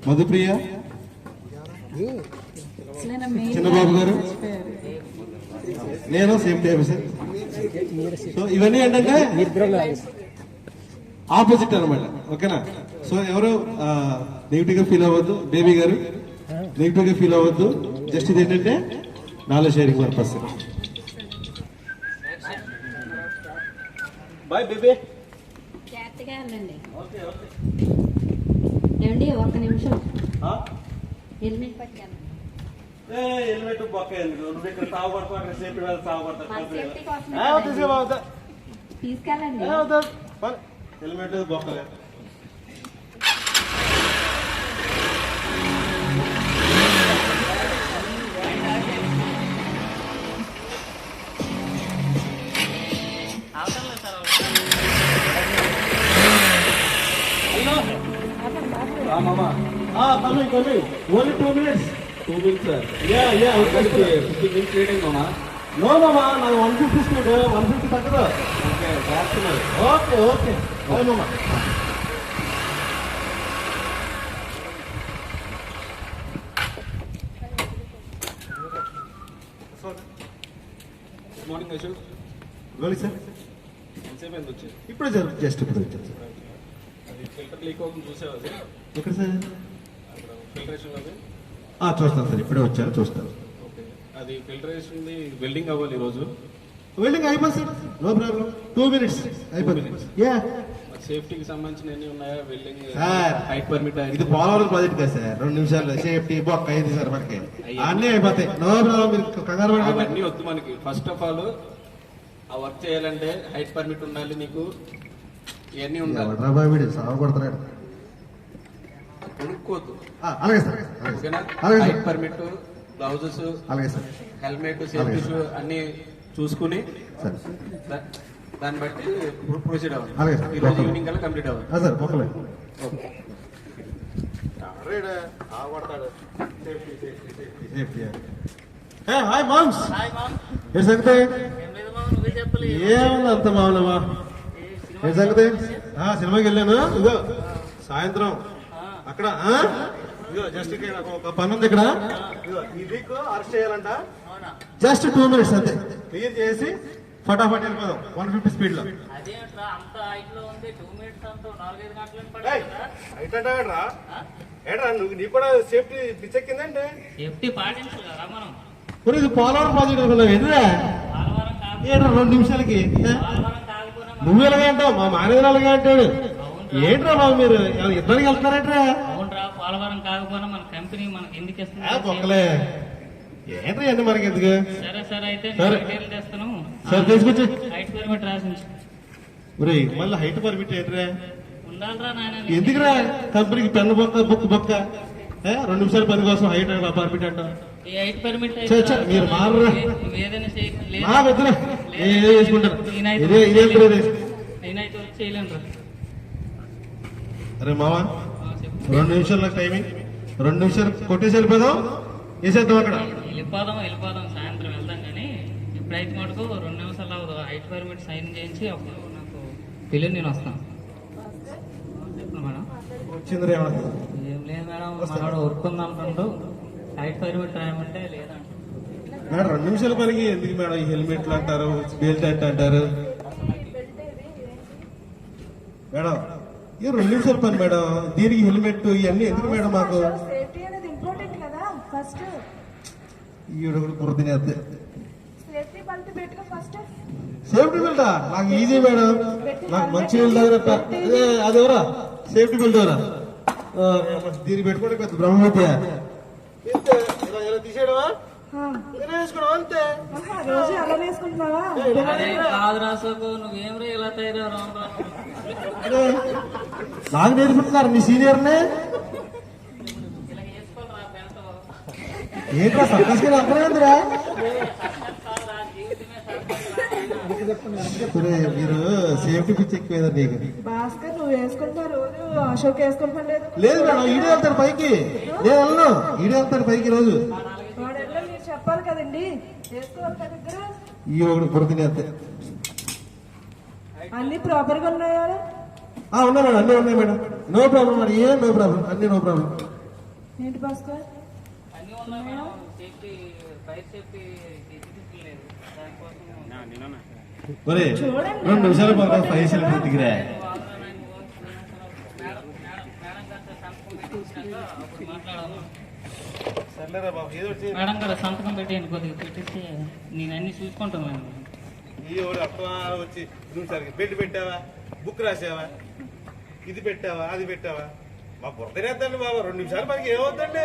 మధుప్రియ, చిన్నబాబు గారు, నేను safety officer. So ఇవన్నీ ఏంటంటే ఆపోజిట్ అనమాట. ఓకేనా? సో ఎవరు నెగిటివ్ గా ఫీల్ అవ్వద్దు. బేబీ గారు నెగిటివ్ గా ఫీల్ అవ్వద్దు. జస్ట్ ఇది ఏంటంటే knowledge sharing purpose. Bye baby. ఏమండి ఒక్క నిమిషం హెల్మెట్ పట్టాను. హెల్మెట్ బొక్క ఎందుకు? నువ్వు ఇక్కడ సాగుపడతావు, అక్కడ సేఫ్టీ మీద సాగుపడతావు. తీసుకెళ్ళండి. Helmet బొక్కలే. Coming. Only 2 minutes. 2 minutes, sir. Yeah. Okay. 15 minutes waiting, Mama. No, Mama. Now 150 speed. 150 takada. Okay, that's enough. Okay. Bye, Mama. Good morning, Ashok. Well, sir. ఎంతసేపు అయింది వచ్చి? ఇప్పుడు జస్ట్ ఇప్పుడు వచ్చాను సార్. అది ఫిల్టర్ లీక్ అవుతుంది చూసావా sir? ఎక్కడ సార్? అక్కడ ఫిల్టరేషన్ అది. చూస్తాను సార్. ఇప్పుడే వచ్చాను, చూస్తాను. ఓకే, అది ఫిల్టరేషన్ వెల్డింగ్ అవ్వాలి ఈరోజు. వెల్డింగ్ అయిపోయింది సార్. No problem. 2 minutes అయిపోయింది. యా. సేఫ్టీకి సంబంధించిన ఎన్ని ఉన్నాయా? Welding, sir, height permit. ఇది పోలవరం ప్రాజెక్ట్ కదా సార్. 2 నిమిషాలు సేఫ్టీ బొక్క అయింది సార్. మనకి అన్నీ అయిపోతాయి. No problem. మీరు కంగారు పడకండి. అవన్నీ వద్దు మనకి. ఫస్ట్ ఆఫ్ ఆల్ ఆ వర్క్ చేయాలంటే హైట్ పర్మిట్ ఉండాలి నీకు. ఇవన్నీ ఉండాలి. సాగుపడుతున్నాడు. కొనుక్కోద్దు. అలాగే సార్. ఓకేనా? అలాగే హైట్ సార్. పర్మిట్, గ్లౌజెస్, అలాగే సార్. హెల్మెట్, సేఫ్టీ షూ అన్ని చూసుకుని సరే దాన్ని బట్టి ప్రొసీడ్ అలాగే అవ్వాలి. సార్. ఈ రోజు ఈవినింగ్ కల్లా కంప్లీట్ అవ్వాలి. సార్ బొక్కలే. ఓకే. Hi moms. ఏ సంగతి? ఏమన్నా అంత మామూలమా? ఏ సంగతి? సినిమాకి వెళ్ళాను. ఇదో సాయంత్రం అక్కడ ఇదో జస్ట్ ఇక్కడ ఒక పని ఉంది. ఇక్కడ ఇదో ఈ వీక్ అరెస్ట్ చేయాలంట. జస్ట్ 2 minutes అంతే. క్లియర్ చేసి ఫటాఫట్ వెళ్ళిపోదాం 150 స్పీడ్ లో. ఏట్రా నువ్వు నీ కూడా సేఫ్టీ పిచ్చెక్కిందంటే ఇది పోలవరం ప్రాజెక్ట్ అనుకున్నావు. ఎదురా ఏంట్రా 2 నిమిషాలకి నువ్వు ఎలాగే అంటావు, మా మేనేజర్ అలాగే అంటాడు. ఏంట్రా బాబు మీరు ఇద్దరికి వెళ్తున్నారేంట్రా? పోలవరం కాకపోయినా మన కంపెనీ మనకి ఎందుకు ఇస్తుంది? ఒక్కలే ఏంట్రా అన్ని మనకి ఎందుకు? సరే అయితే తెస్తాను. సరే తీసుకొచ్చి హైట్ పర్మిట్ రాసింది. మళ్ళీ హైట్ పర్మిట్ ఏంట్రా? ఉండాలరా నాయన. ఎందుకురా కంపెనీకి పెన్ను బొక్క బుక్ బొక్క 2 నిమిషాల పని కోసం హైట్ పర్మిట్ అంటావు. ఈ హైట్ పర్మిట్ మీరు మారరా? ఏదైనా చేసుకుంటారు. నేనైతే వచ్చి చేయలేను రా. అరే మావా 2 నిమిషాలు నాకు టైమింగ్. 2 నిమిషాలు కొట్టేసి వెళ్ళిపోదాం. వేసేద్దాం అక్కడ. వెళ్ళిపోదాం సాయంత్రం వెళ్దాం. కానీ ఇప్పుడైతే మటుకు 2 నిమిషాలు అవ్వదు. హైట్ పర్మిట్ సైన్ చేయించి అప్పుడు నాకు పిల్లలు నేను వస్తాను. చెప్పండి మేడం. వచ్చిందిరా ఏమన్నా? ఏం లేదు మేడం, మనోడు వర్క్ ఉంది అంటుంటూ హైట్ పర్మిట్ రాయమంటే లేదంట మేడం. 2 నిమిషాల పనికి ఎందుకు మేడం ఈ హెల్మెట్లు అంటారు, బెల్ట్ అంటారు మేడం? ఈ 2 నిమిషాల పని మేడం. దీనికి హెల్మెట్ ఇవన్నీ ఎందుకు మేడం మాకు? సేఫ్టీ అనేది ఇంపార్టెంట్ కదా. ఫస్ట్ ఈవిడ కూడా కుర్ర తినేద్ది. సేఫ్టీ బెల్ట్ పెట్టుకో ఫస్ట్. సేఫ్టీ బెల్టా? నాకు ఈజీ మేడం. నాకు మంచి దగ్గర అదెవరా సేఫ్టీ బెల్ట్ ఎవరా? దీన్ని పెట్టుకోవడం పెద్ద బ్రహ్మహత్య. తీసేయడమా వేసుకోవడం అంతే. రోజు అలా వేసుకుంటున్నావా? కాదు రాసోకు, నువ్వేం రా ఇలా తయారు? నాకు నేర్పుతున్నారు మీ సీనియర్నే. ఏంట్రా సర్కస్ గా అర్థమైందిరా? మీరు సేఫ్టీ పిచ్చి ఎక్కువ నీకు. భాస్కర్ నువ్వు వేసుకుంటున్నా రోజు, అశోక్ వేసుకుంటున్నా లేదు మేడం. ఈడే వెళ్తాడు పైకి, నేను వెళ్ళను. ఈడే వెళ్తాడు పైకి రోజు. వాడెళ్ళో మీరు చెప్పాలి కదండి. వేసుకోవాలి కదా దగ్గర. ఈ ఒకటి పొరతినేస్తే అన్ని ప్రాపర్ గా ఉన్నాయా? ఉన్నాయి మేడం. అన్నీ ఉన్నాయి madam. No problem madam. No problem. అన్ని నో ప్రాబ్లం. ఏంటి భాస్కర్? అన్నీ ఉన్నాయి మేడం. సేఫ్టీ ఫైర్ సేఫ్టీ లేదు దానికోసం ఒరే 2 నిమిషాలు బాగా 5 సిలిండర్ దిగిరా. మేడం గారితో సంతకం పెట్టించాక అప్పుడు మాట్లాడాలి. సర్లేరా బాబు ఏదో వచ్చి మేడం గారు సంతకం పెట్టేయండి, కొద్దిగా పెట్టిస్తే నేను అన్ని చూసుకుంటాను మేడం. ఈ ఎవరు అత్త వచ్చి నిమిషాలకి బెడ్ పెట్టావా, బుక్ రాసావా, ఇది పెట్టావా, అది పెట్టావా, మా బుర్రదేద్దండి బాబు. 2 నిమిషాలు మనకి ఏమవుతుందండి?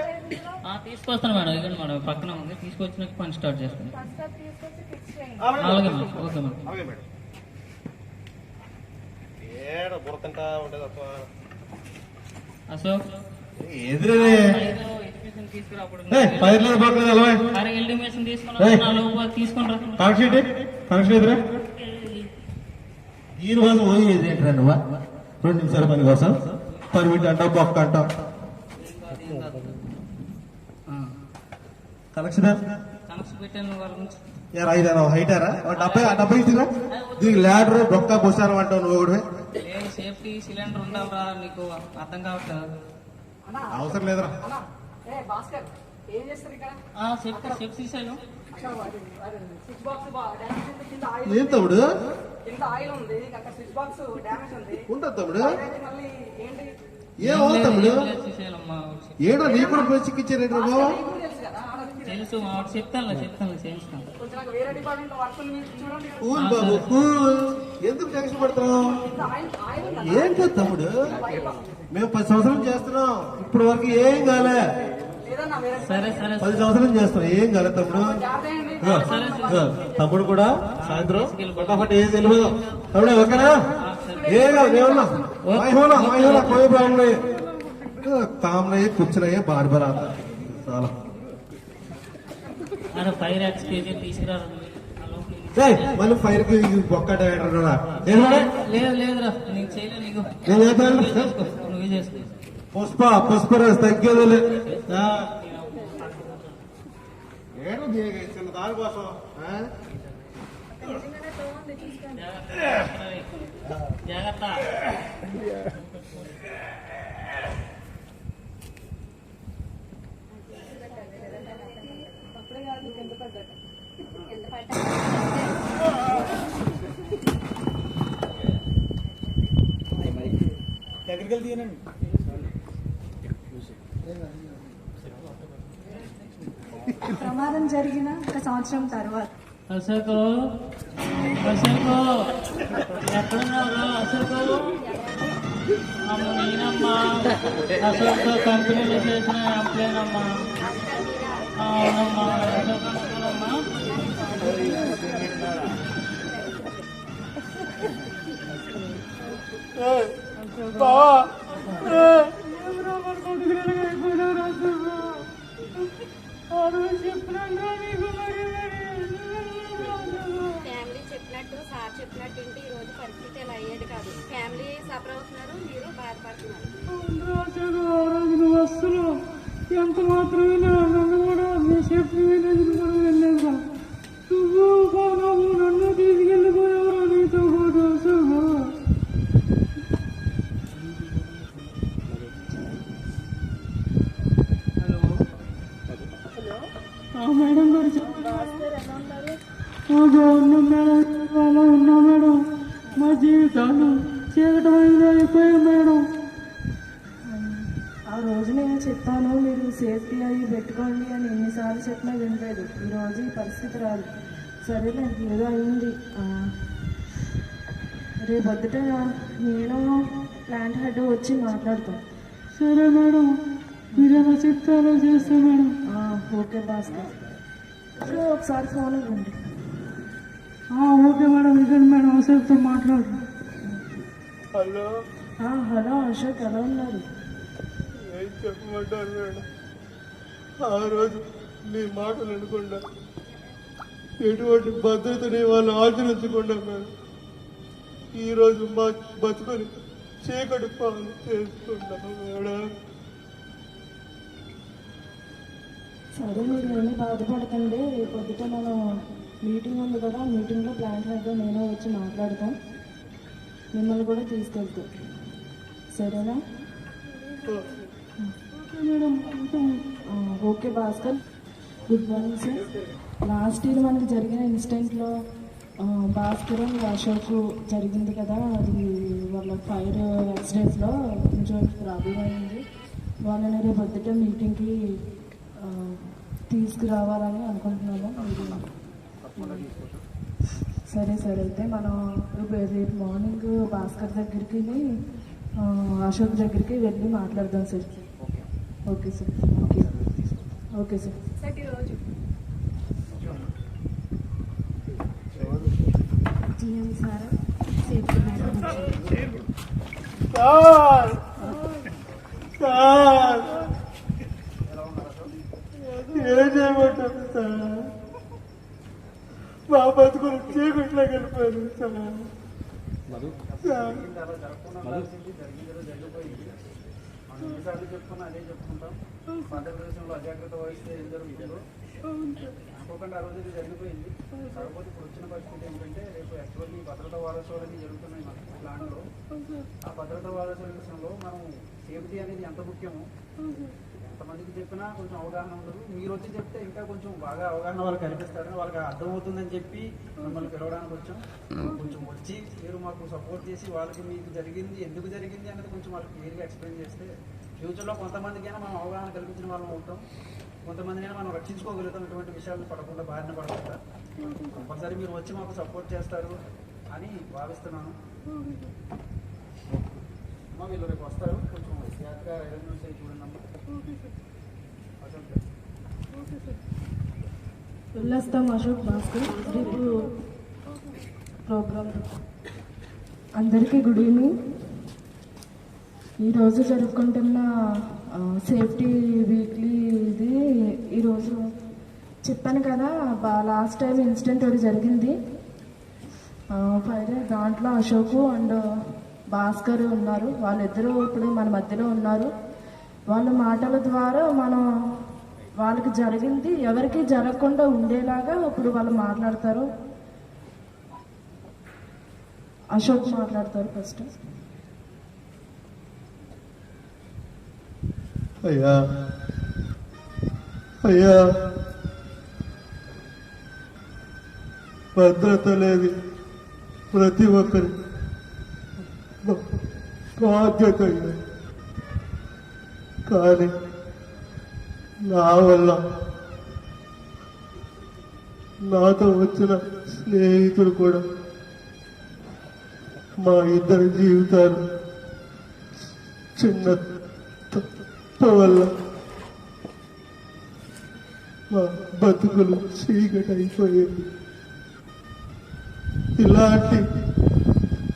తీసుకొస్తాను మేడం, ఇదిగోండి మేడం పక్కన ఉంది, తీసుకొచ్చినాక పని స్టార్ట్ చేస్తాను. ఫస్ట్ అది తీసుకొచ్చి ఫిక్స్ చేయండి. అలాగే మేడం, ఓకే మేడం. అలాగే మేడం. ఏడ బుర్రతంటా ఉంటుంది అత్త. అశోక్ ఎదురే ఎడ్యుకేషన్ తీసుకురా. అప్పుడు పైర్లేదు బాగలేదు అలవా అరే ఎల్డిమేషన్ తీసుకున్నా తీసుకుని రా. కనెక్షన్ ఎదురా. దీనికోసం పోయేది ఏంట్రా నువ్వా? 2 నిమిషాల పని కోసం పర్మిట్ అంటావు, బొక్క అంటావు. కనెక్షన్ కనెక్షన్ పెట్టాను వాళ్ళ నుంచి. ఐదారా హైటారా 70 ఇస్తున్నా. దీనికి ల్యాడర్ బొక్క బొస్సాను అంటావు నువ్వు కూడా. సేఫ్టీ సిలిండర్ ఉండాలరా, నీకు అర్థం కావట్లేదు. అవసరం లేదురా. భాస్కర్ ఏం చేస్తారు ఇక్కడ? సేఫ్టీ సైలు స్విచ్ బాక్స్ డ్యామేజ్ ఉంది, కింద ఆయిల్ ఏం తమ్ముడు కింద ఆయిల్ ఉంది, అక్కడ స్విచ్ బాక్స్ డ్యామేజ్ ఉంది. ఉంటుంది తమ్ముడు. మళ్ళీ ఏంటి? ఏమో తమ్ముడు శ్రీశైలమ్మా ఏడో నీ కూడా పోయి చిక్కిచ్చారేంటి బాబు? మీకు తెలుసు కదా, తెలుసు మాకు చెప్తాను చేయిస్తాను. కొంచెం నాకు వేరే డిపార్ట్మెంట్ వర్క్ మీరు చూడండి. కూల్ బాబు కూల్. ఎందుకు టెన్షన్ పడుతున్నావు? కింద ఆయిల్ ఉంది. ఏంటో తమ్ముడు, మేము 10 సంవత్సరాలు చేస్తున్నాం, ఇప్పుడు వరకు ఏం కాలే. లేదన్నా వేరే సరే 10 సంవత్సరాలు చేస్తున్నాం, ఏం కాలే తమ్ముడు. జాగ్రత్త అండి. తమ్ముడు కూడా సాయంత్రం ఫటాఫట్ ఏం తెలియదు తమ్ముడు. ఓకేనా? ఏ కాదు ఏమన్నా కోయి బాగున్నాయి, కామనయ్యి కూర్చున్నాయి బారి బారి అంత చాలా. అరే 5 lakhs కేజీ తీసుకురా. మళ్ళీ ఫైర్ కి బొక్క లేదురా నేను చేయలే, నీకు నువ్వే చేసుకో. పుష్పరాజ్ తగ్గేది చిన్న దాని కోసం. జాగ్రత్త. అప్పుడే కాదు కింద పడ్డట్టు. ఎంత పట్ట ప్రమాదం జరిగిన 1 సంవత్సరం తర్వాత అశోకు ఎక్కడున్నావు? అశోకు నేనమ్మా అశోక్ కంపెనీలో చేసిన ఎంప్లాయ్ అమ్మా. అవునమ్మా అశోక్ అనుకోనమ్మా. ఫ్యామిలీ చెప్పినట్టు సార్ చెప్పినట్టు ఇంటి ఈ రోజు పరిస్థితి ఇలా అయ్యేది కాదు. ఫ్యామిలీ సఫర్ అవుతున్నారు, మీరు బాధపడుతున్నారు. అసలు ఎంత మాత్రమే నన్ను కూడా మీ సేఫ్టీ కూడా వెళ్ళాను. నువ్వు బాబు నన్ను తీసుకెళ్ళిపోయావు నీతో కూడా. హలో మేడం గారు బాగున్నా మేడం, అలా ఉన్నా మేడం. మా జీవితాలు చీకటమైంది అయిపోయాయి మేడం. ఆ రోజు నేను చెప్పాను మీరు సేఫ్టీ అవి పెట్టుకోండి అని ఎన్నిసార్లు చెప్పినా వినలేదు. ఈరోజు ఈ పరిస్థితి రాదు. సరేలే ఏదో అయింది. రేపు పొద్దుట నేను ప్లాంట్ హెడ్ వచ్చి మాట్లాడతాం. సరే మేడం, మీరేమో చెప్తారో చేస్తా మేడం. ఓకే భాస్కర్, సో ఒకసారి ఫోన్ ఇవ్వండి. ఓకే మేడం, ఇదండి మేడం అశోక్తో మాట్లాడు. హలో హలో అశోక్, ఎలా ఉన్నారు? ఏం చెప్పమంటారు మేడం? ఆ రోజు నీ మాటలు అనుకుండా ఎటువంటి భద్రతని వాళ్ళు ఆచరించకుండా మేడం ఈరోజు మా బతుకొని చీకటి పాలు చేస్తున్నాం మేడం. సరే మీరు ఏమీ బాధపడకండి. రేపు పొద్దుట మనం మీటింగ్ ఉంది కదా, మీటింగ్లో ప్లాంట్ హెడ్ నేను వచ్చి మాట్లాడతాం. మిమ్మల్ని కూడా తీసుకెళ్తాం. సరేనా? Okay Bhaskar, good morning sir. Last year మనకి జరిగిన ఇన్సిడెంట్లో భాస్కర్ అండ్ అశోక్ జరిగింది కదా, అది వాళ్ళ ఫైర్ యాక్సిడెంట్లో కొంచెం ప్రాబ్లం అయింది. వాళ్ళని రేపు పొద్దుట మీటింగ్కి తీసుకురావాలని అనుకుంటున్నాము. సరే సార్, అయితే మనం రేపు మార్నింగ్ భాస్కర్ దగ్గరికి అశోక్ దగ్గరికి వెళ్ళి మాట్లాడదాం sir. Okay sir. Okay sir. GM sir safety madam ఏం చేయమంటారు సార్? మా బతుకులు చీకట్లో గడిపారు సార్. ఎన్నిసార్లు చెప్పుకున్నా అదే చెప్పుకుంటాం. ఆంధ్రప్రదేశ్లో అజాగ్రత్త వహిస్తే ఏం జరుగుతుందో అనుకోకుండా ఆ రోజు ఇది జరిగిపోయింది. కాకపోతే ఇప్పుడు వచ్చిన పరిస్థితి ఏంటంటే రేపు యాక్చువల్లీ భద్రతా వారోత్సవాలన్నీ జరుగుతున్నాయి మన ప్లాన్లో. ఆ భద్రతా వారోత్సవాల విషయంలో మనం సేఫ్టీ అనేది ఎంత ముఖ్యమో ఎంతమందికి చెప్పినా కొంచెం అవగాహన ఉండదు. మీరు వచ్చి చెప్తే ఇంకా కొంచెం బాగా అవగాహన వాళ్ళకి కనిపిస్తారని వాళ్ళకి అర్థమవుతుందని చెప్పి మిమ్మల్ని పిలవడానికి వచ్చాం. కొంచెం వచ్చి మీరు మాకు సపోర్ట్ చేసి వాళ్ళకి మీకు జరిగింది ఎందుకు జరిగింది అనేది కొంచెం వాళ్ళకి క్లియర్గా ఎక్స్ప్లెయిన్ చేస్తే ఫ్యూచర్లో కొంతమందికైనా మనం అవగాహన కల్పించిన వాళ్ళం అవుతాం, కొంతమందినైనా మనం రక్షించుకోగలుగుతాం. ఇటువంటి విషయాలు పడకుండా బారిన పడకుండా కంపల్సరీ మీరు వచ్చి మాకు సపోర్ట్ చేస్తారు అని భావిస్తున్నాను. అమ్మ వీళ్ళు రేపు వస్తారు, కొంచెం జాగ్రత్తగా న్యూస్ అయ్యి చూడండి అమ్మ. వెళ్ళొస్తాం అశోక్, భాస్కర్. రేపు ప్రోగ్రామ్. అందరికీ గుడ్ ఈవినింగ్. ఈరోజు జరుపుకుంటున్న సేఫ్టీ వీక్లీ ఇది. ఈరోజు చెప్పాను కదా, లాస్ట్ టైం ఇన్సిడెంట్ ఒకటి జరిగింది ఫైర్. దాంట్లో అశోక్ అండ్ భాస్కర్ ఉన్నారు. వాళ్ళిద్దరూ ఇప్పుడు మన మధ్యలో ఉన్నారు. వాళ్ళ మాటల ద్వారా మనం వాళ్ళకి జరిగింది ఎవరికి జరగకుండా ఉండేలాగా ఇప్పుడు వాళ్ళు మాట్లాడతారు. అశోక్ మాట్లాడతారు ఫస్ట్. అయ్యా అయ్యా, భద్రత లేదు ప్రతి ఒక్కరి బాధ్యత. కానీ నా వల్ల నాతో వచ్చిన స్నేహితులు కూడా మా ఇద్దరి జీవితాలు చిన్న తప్పు వల్ల మా బతుకులు చీకటి అయిపోయింది. ఇలాంటి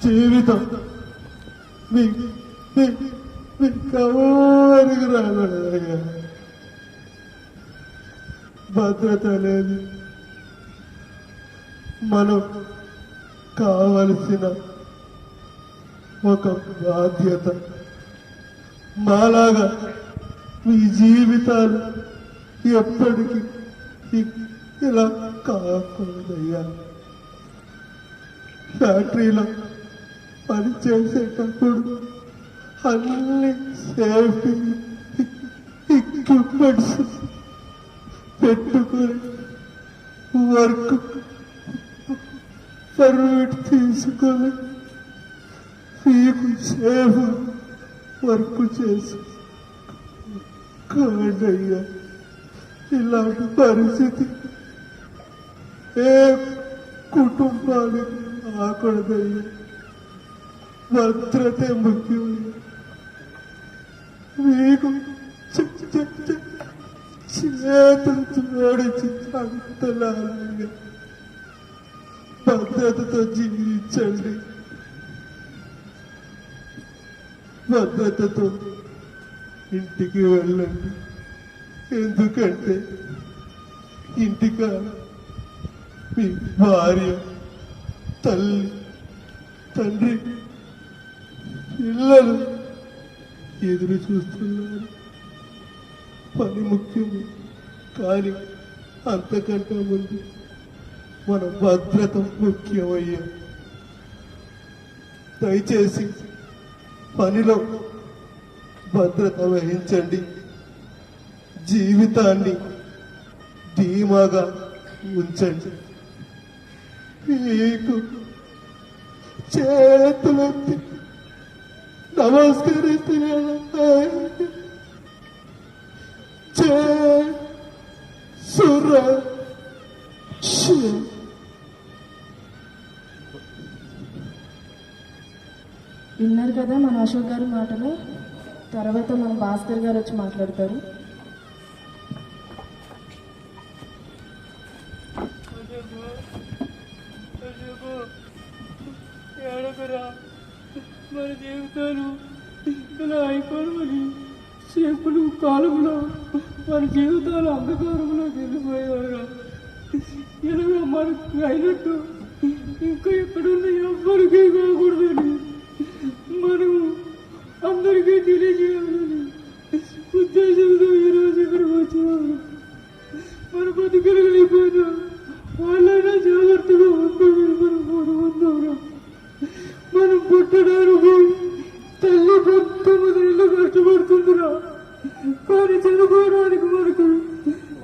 జీవితం ఎవరికి రాకూడదయ్యా. భద్రత లేదు. మనం కావలసిన ఒక బాధ్యత. మాలాగా మీ జీవితాలు ఎప్పటికీ ఇలా కాకూడదయ్యా. ఫ్యాక్టరీలో పని చేసేటప్పుడు అన్ని సేఫ్టీ ఎక్విప్మెంట్స్ పెట్టుకుని వర్క్ పర్మిట్ తీసుకొని మీకు సేఫ్ వర్క్ చేసుకోండయ్యా. ఇలాంటి పరిస్థితి ఏ కుటుంబానికి రాకూడదయ్యా. భద్రత ముఖ్యమయ్యా. మీకు చేతులు జోడించి అంతలాగా భద్రతతో జీవించండి. భద్రతతో ఇంటికి వెళ్ళండి. ఎందుకంటే ఇంటికా మీ భార్య, తల్లి, తండ్రి, పిల్లలు ఎదురు చూస్తున్నారు. పని ముఖ్యము, కానీ అంతకంటే ముందు మన భద్రత ముఖ్యమయ్యా. దయచేసి పనిలో భద్రత వహించండి. జీవితాన్ని ధీమాగా ఉంచండి. మీకు చేతులెత్తి నమస్కరిస్తున్నాను. జై సురక్ష. విన్నారు కదా మన అశోక్ గారి మాటలు. తర్వాత మన భాస్కర్ గారు వచ్చి మాట్లాడతారు. ఏడకరా, మన జీవితాలు ఇలా అయిపోయి సేపులు కాలంలో మన జీవితాలు అంధకారంలోకి వెళ్ళిపోయారా. ఇలా మనకు అయినట్టు ఇంకా ఎక్కడున్న ఎవ్వరికీ కాకూడదని మనం అందరికీ తెలియజేయాలని ఉద్దేశంతో ఈరోజు ఇక్కడికి వచ్చేవారు. మన బతుకలిగిపోయినా వాళ్ళైనా జాగ్రత్తగా ఉండాలని మనం కోరుకుందాంరా. మనం పుట్టడానికి తల్లి 9 నెలలు కష్టపడుతుందిరా, కానీ చనిపోవడానికి మనకు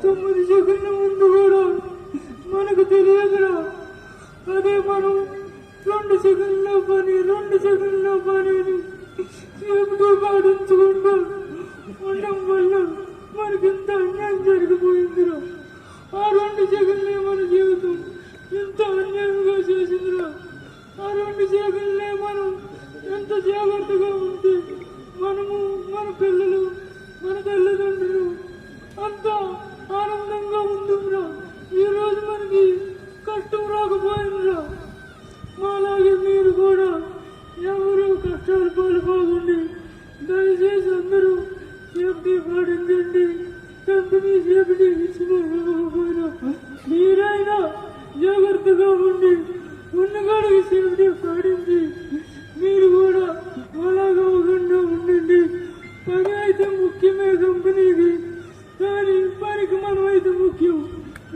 9 సెకండ్ల ముందు కూడా మనకు తెలియదురా. అదే మనం 2 సెకండ్ల పని అని సేపుతో పాటించకుండా ఉండడం వల్ల మనకి ఎంత అన్యాయం జరిగిపోయిందిరా. ఆ 2 సెకండ్లే మన జీవితం ఎంత అన్యాయంగా చేసిందిరా. ఆ 2 సెకండ్లే మనం ఎంత జాగ్రత్తగా ఉంటే మనము, మన పిల్లలు, మన తల్లిదండ్రులు అంతా ఆనందంగా ఉందిరా. ఈరోజు మనకి కష్టం రాకపోయిందిరా. మాలాగే మీరు కూడా ఎవరు కష్టాలు పాల్పోకండి. దయచేసి అందరూ సేఫ్టీ పాటించండి. కంపెనీ సేఫ్టీ ఇచ్చిపోయినా మీరైనా జాగ్రత్తగా ఉండి ఉన్నగాడికి సేఫ్టీ పాటించి మీరు కూడా అలాగా అవ్వకుండా ఉండండి. పని అయితే ముఖ్యమే కంపెనీకి, కానీ పనికి మనం అయితే ముఖ్యం.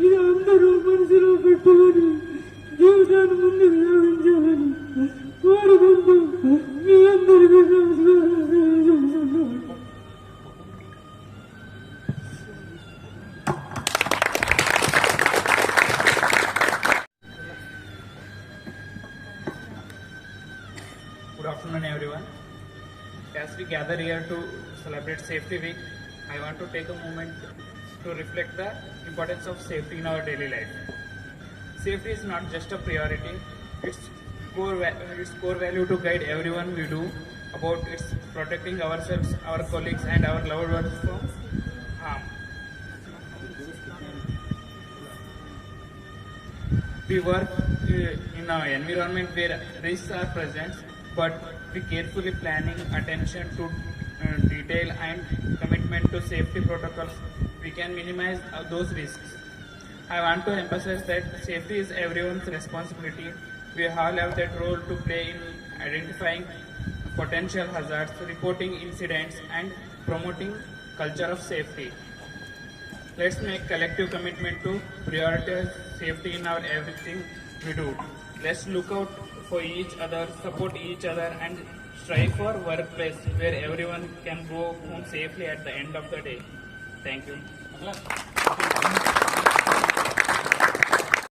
ఇది అందరూ మనసులో పెట్టుకొని జీవితాన్ని ముందుకు సాగించాలని కోరుకుంటూ మీ అందరికీ నమస్కారం తెలియజేస్తున్నాను. Good afternoon, everyone. As we gather here to celebrate Safety Week, I want to take a moment to reflect the importance of safety in our daily life. Safety is not just a priority; its core value to guide everyone we do about it's protecting ourselves, our colleagues, and our loved ones from harm. We work in an environment where risks are present, but with carefully planning, attention to detail, and commitment to safety protocols, we can minimize those risks. I want to emphasize that safety is everyone's responsibility. We all have that role to play in identifying potential hazards, reporting incidents, and promoting culture of safety. Let's make collective commitment to prioritize safety in our everything we do. Let's look out for each other, support each other, and strive for workplace where everyone can go home safely at the end of the day. Thank you.